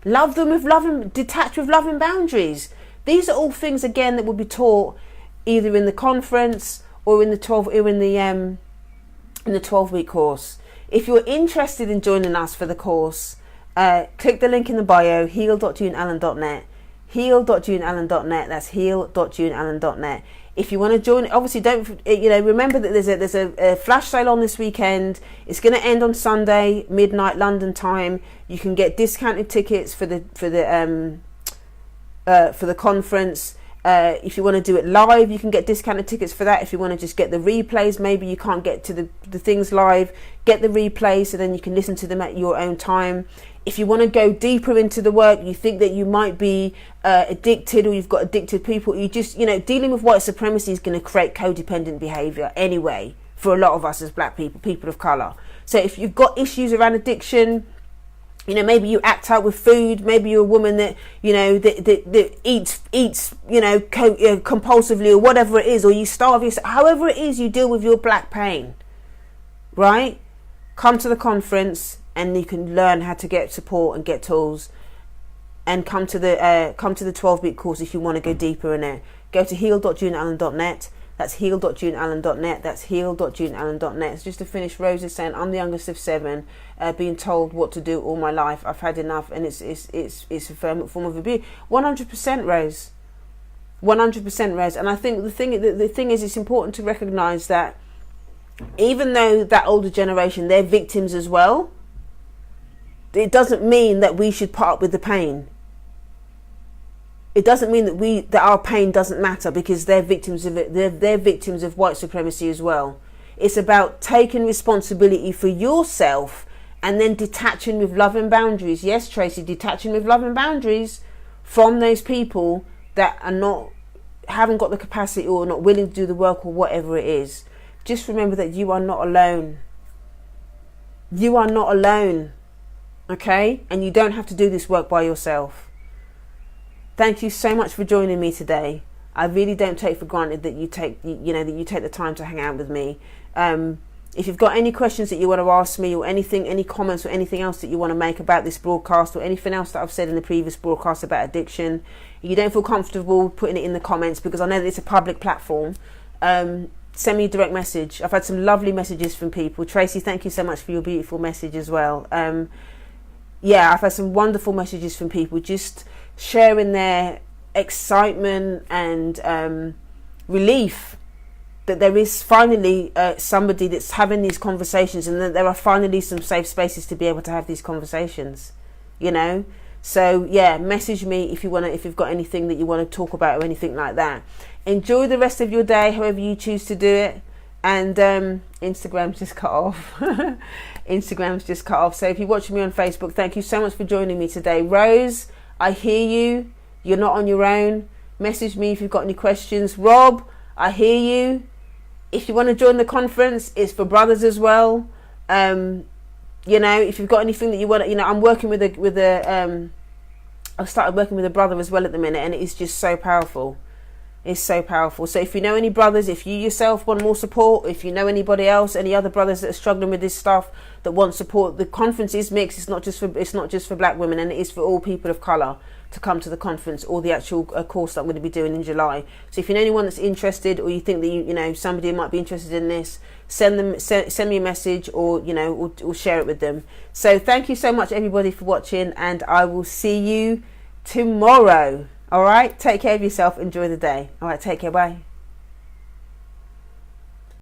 Love them detached with loving boundaries. These are all things, again, that will be taught either in the conference or in the 12-week course. If you're interested in joining us for the course, click the link in the bio, heal.juneallen.net. Heal.juneallen.net. That's heal.juneallen.net. If you want to join, obviously remember that there's a flash sale on this weekend. It's going to end on Sunday midnight London time. You can get discounted tickets for the conference. If you want to do it live, you can get discounted tickets for that. If you want to just get the replays, maybe you can't get to the things live, get the replays so then you can listen to them at your own time. If you want to go deeper into the work, you think that you might be addicted, or you've got addicted people, you just, dealing with white supremacy is going to create codependent behaviour anyway for a lot of us as black people of colour. So if you've got issues around addiction, maybe you act out with food, maybe you're a woman that, that eats, compulsively, or whatever it is, or you starve yourself, however it is you deal with your black pain, right? Come to the conference and you can learn how to get support and get tools, and come to the 12-week course if you want to go deeper in it. Go to heal.juneallen.net. That's heal.juneallen.net. That's heal.juneallen.net. It's just to finish, Rose is saying, I'm the youngest of 7, being told what to do all my life. I've had enough, and it's a form of abuse. 100%, Rose. 100%, Rose. And I think the thing is, it's important to recognise that even though that older generation, they're victims as well, it doesn't mean that we should put up with the pain. It doesn't mean that our pain doesn't matter, because they're victims of it. They're victims of white supremacy as well. It's about taking responsibility for yourself and then detaching with loving boundaries. Yes, Tracy, detaching with loving boundaries from those people that are not haven't got the capacity or not willing to do the work or whatever it is, just remember that you are not alone. You are not alone, okay? And you don't have to do this work by yourself. Thank you so much for joining me today. I really don't take for granted that you take the time to hang out with me. If you've got any questions that you want to ask me, or anything, any comments or anything else that you want to make about this broadcast, or anything else that I've said in the previous broadcast about addiction, you don't feel comfortable putting it in the comments, because I know that it's a public platform, send me a direct message. I've had some lovely messages from people. Tracy, thank you so much for your beautiful message as well. Yeah, I've had some wonderful messages from people just sharing their excitement and relief that there is finally somebody that's having these conversations, and that there are finally some safe spaces to be able to have these conversations, you know. So yeah, message me if you've got anything that you want to talk about or anything like that. Enjoy the rest of your day, however you choose to do it. And Instagram's just cut off. Instagram's just cut off. So if you're watching me on Facebook, thank you so much for joining me today. Rose, I hear you. You're not on your own. Message me if you've got any questions. Rob, I hear you. If you want to join the conference, it's for brothers as well. You know, if you've got anything that you want, you know, I'm working with I've started working with a brother as well at the minute, and it is just so powerful. It's so powerful. So if you know any brothers, if you yourself want more support, if you know anybody else, any other brothers that are struggling with this stuff that want support, the conference is mixed. It's not just for black women, and it is for all people of colour to come to the conference, or the actual course that I'm going to be doing in July. So if you know anyone that's interested, or you think that you know somebody might be interested in this, send me a message, or you know, or share it with them. So thank you so much everybody for watching, and I will see you tomorrow. All right, take care of yourself, enjoy the day. All right, take care, bye.